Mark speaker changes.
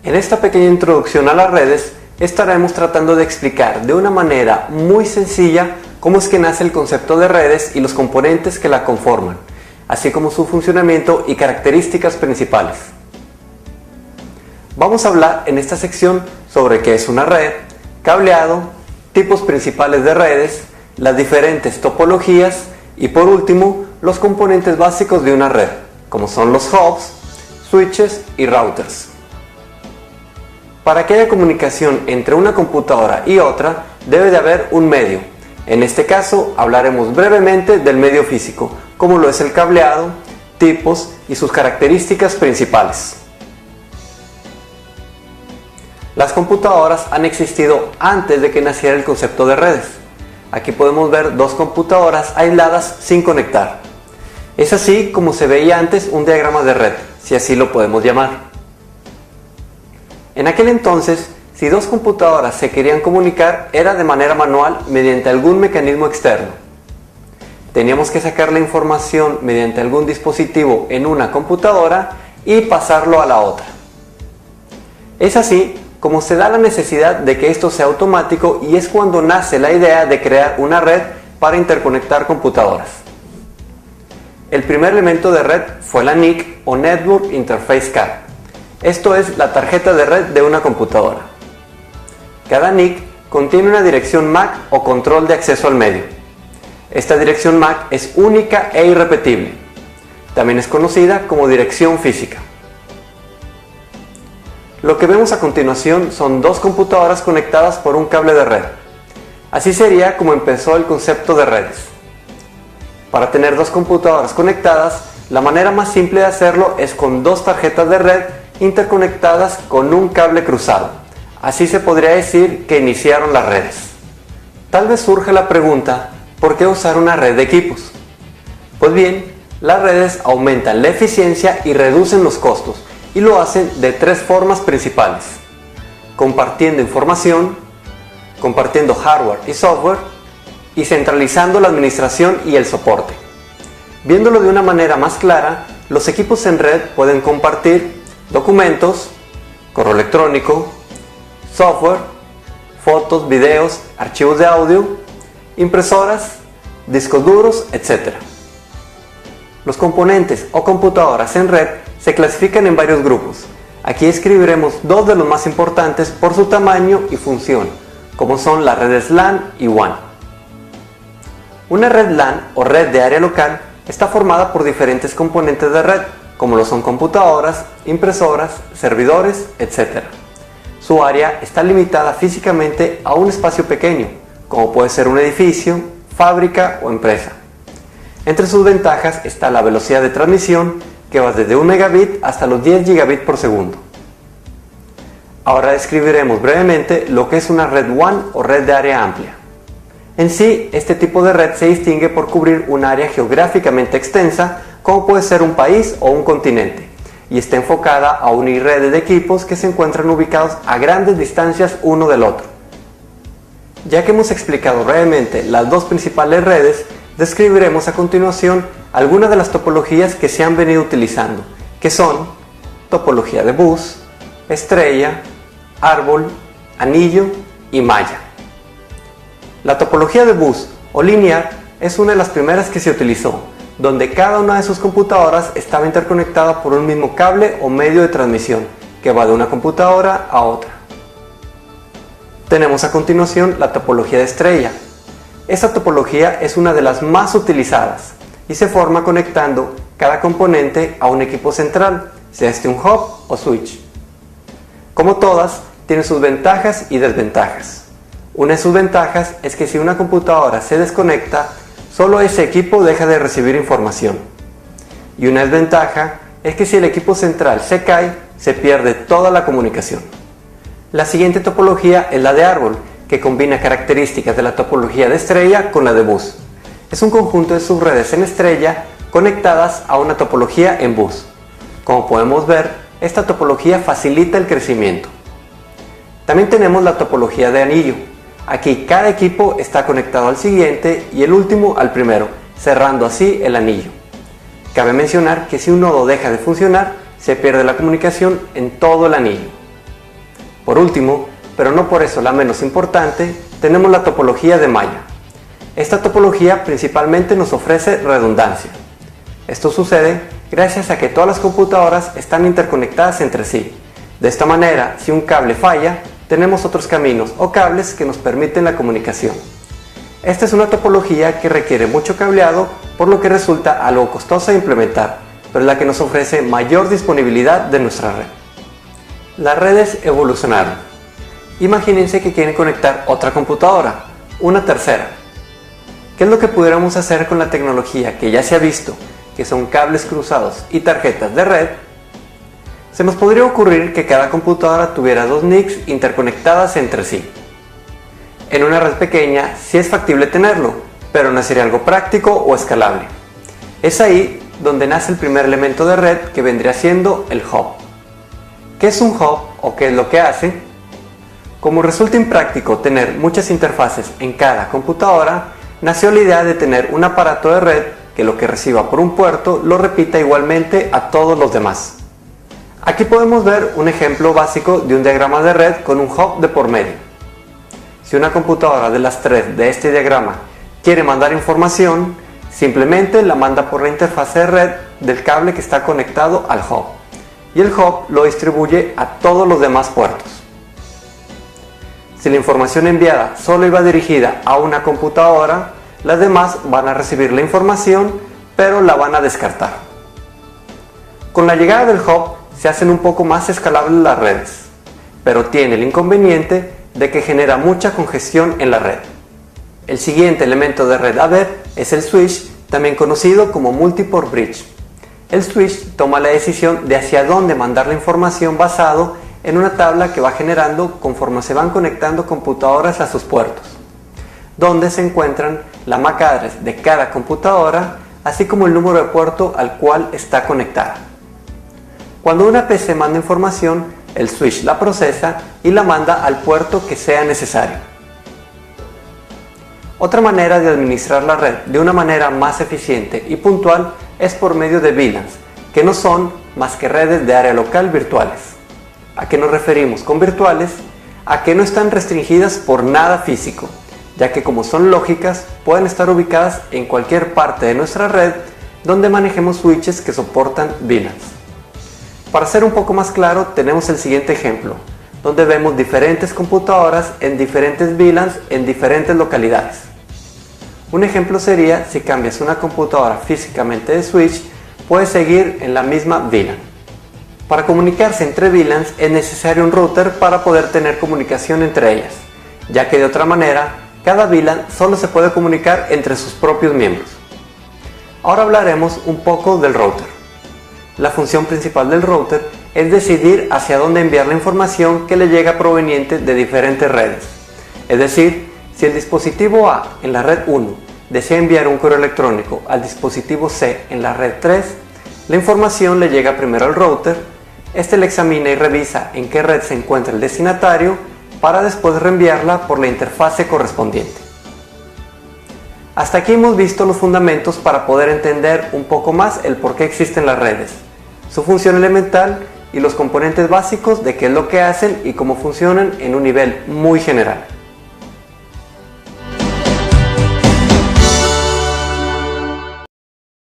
Speaker 1: En esta pequeña introducción a las redes estaremos tratando de explicar de una manera muy sencilla cómo es que nace el concepto de redes y los componentes que la conforman, así como su funcionamiento y características principales. Vamos a hablar en esta sección sobre qué es una red, cableado, tipos principales de redes, las diferentes topologías y por último los componentes básicos de una red, como son los hubs, switches y routers. Para que haya comunicación entre una computadora y otra, debe de haber un medio. En este caso, hablaremos brevemente del medio físico, como lo es el cableado, tipos y sus características principales. Las computadoras han existido antes de que naciera el concepto de redes. Aquí podemos ver dos computadoras aisladas sin conectar. Es así como se veía antes un diagrama de red, si así lo podemos llamar. En aquel entonces, si dos computadoras se querían comunicar, era de manera manual mediante algún mecanismo externo. Teníamos que sacar la información mediante algún dispositivo en una computadora y pasarlo a la otra. Es así como se da la necesidad de que esto sea automático y es cuando nace la idea de crear una red para interconectar computadoras. El primer elemento de red fue la NIC o Network Interface Card. Esto es la tarjeta de red de una computadora. Cada NIC contiene una dirección MAC o control de acceso al medio. Esta dirección MAC es única e irrepetible. También es conocida como dirección física. Lo que vemos a continuación son dos computadoras conectadas por un cable de red. Así sería como empezó el concepto de redes. Para tener dos computadoras conectadas, la manera más simple de hacerlo es con dos tarjetas de red interconectadas con un cable cruzado. Así se podría decir que iniciaron las redes. Tal vez surja la pregunta, ¿por qué usar una red de equipos? Pues bien, las redes aumentan la eficiencia y reducen los costos, y lo hacen de tres formas principales: compartiendo información, compartiendo hardware y software, y centralizando la administración y el soporte. Viéndolo de una manera más clara, los equipos en red pueden compartir documentos, correo electrónico, software, fotos, videos, archivos de audio, impresoras, discos duros, etc. Los componentes o computadoras en red se clasifican en varios grupos. Aquí escribiremos dos de los más importantes por su tamaño y función, como son las redes LAN y WAN. Una red LAN o red de área local está formada por diferentes componentes de red, como lo son computadoras, impresoras, servidores, etc. Su área está limitada físicamente a un espacio pequeño, como puede ser un edificio, fábrica o empresa. Entre sus ventajas está la velocidad de transmisión, que va desde 1 megabit hasta los 10 gigabits por segundo. Ahora describiremos brevemente lo que es una red WAN o red de área amplia. En sí, este tipo de red se distingue por cubrir un área geográficamente extensa, como puede ser un país o un continente, y está enfocada a unir redes de equipos que se encuentran ubicados a grandes distancias uno del otro. Ya que hemos explicado brevemente las dos principales redes, describiremos a continuación algunas de las topologías que se han venido utilizando, que son topología de bus, estrella, árbol, anillo y malla. La topología de bus o lineal es una de las primeras que se utilizó, donde cada una de sus computadoras estaba interconectada por un mismo cable o medio de transmisión, que va de una computadora a otra. Tenemos a continuación la topología de estrella. Esta topología es una de las más utilizadas y se forma conectando cada componente a un equipo central, sea este un hub o switch. Como todas, tiene sus ventajas y desventajas. Una de sus ventajas es que si una computadora se desconecta, solo ese equipo deja de recibir información. Y una desventaja es que si el equipo central se cae, se pierde toda la comunicación. La siguiente topología es la de árbol, que combina características de la topología de estrella con la de bus. Es un conjunto de subredes en estrella conectadas a una topología en bus. Como podemos ver, esta topología facilita el crecimiento. También tenemos la topología de anillo. Aquí cada equipo está conectado al siguiente y el último al primero, cerrando así el anillo. Cabe mencionar que si un nodo deja de funcionar, se pierde la comunicación en todo el anillo. Por último, pero no por eso la menos importante, tenemos la topología de malla. Esta topología principalmente nos ofrece redundancia. Esto sucede gracias a que todas las computadoras están interconectadas entre sí. De esta manera, si un cable falla, tenemos otros caminos o cables que nos permiten la comunicación. Esta es una topología que requiere mucho cableado, por lo que resulta algo costosa de implementar, pero es la que nos ofrece mayor disponibilidad de nuestra red. Las redes evolucionaron. Imagínense que quieren conectar otra computadora, una tercera. ¿Qué es lo que pudiéramos hacer con la tecnología que ya se ha visto, que son cables cruzados y tarjetas de red? Se nos podría ocurrir que cada computadora tuviera dos NICs interconectadas entre sí. En una red pequeña sí es factible tenerlo, pero no sería algo práctico o escalable. Es ahí donde nace el primer elemento de red, que vendría siendo el hub. ¿Qué es un hub o qué es lo que hace? Como resulta impráctico tener muchas interfaces en cada computadora, nació la idea de tener un aparato de red que lo que reciba por un puerto lo repita igualmente a todos los demás. Aquí podemos ver un ejemplo básico de un diagrama de red con un hub de por medio. Si una computadora de las tres de este diagrama quiere mandar información, simplemente la manda por la interfaz de red del cable que está conectado al hub, y el hub lo distribuye a todos los demás puertos. Si la información enviada solo iba dirigida a una computadora, las demás van a recibir la información, pero la van a descartar. Con la llegada del hub se hacen un poco más escalables las redes, pero tiene el inconveniente de que genera mucha congestión en la red. El siguiente elemento de red a ver es el switch, también conocido como multiport bridge. El switch toma la decisión de hacia dónde mandar la información basado en una tabla que va generando conforme se van conectando computadoras a sus puertos, donde se encuentran la MAC address de cada computadora, así como el número de puerto al cual está conectada. Cuando una PC manda información, el switch la procesa y la manda al puerto que sea necesario. Otra manera de administrar la red de una manera más eficiente y puntual es por medio de VLANs, que no son más que redes de área local virtuales. ¿A qué nos referimos con virtuales? A que no están restringidas por nada físico, ya que como son lógicas, pueden estar ubicadas en cualquier parte de nuestra red donde manejemos switches que soportan VLANs. Para ser un poco más claro, tenemos el siguiente ejemplo, donde vemos diferentes computadoras en diferentes VLANs en diferentes localidades. Un ejemplo sería si cambias una computadora físicamente de switch, puede seguir en la misma VLAN. Para comunicarse entre VLANs es necesario un router para poder tener comunicación entre ellas, ya que de otra manera, cada VLAN solo se puede comunicar entre sus propios miembros. Ahora hablaremos un poco del router. La función principal del router es decidir hacia dónde enviar la información que le llega proveniente de diferentes redes. Es decir, si el dispositivo A en la red 1 desea enviar un correo electrónico al dispositivo C en la red 3, la información le llega primero al router, este la examina y revisa en qué red se encuentra el destinatario para después reenviarla por la interfase correspondiente. Hasta aquí hemos visto los fundamentos para poder entender un poco más el por qué existen las redes, su función elemental y los componentes básicos de qué es lo que hacen y cómo funcionan en un nivel muy general.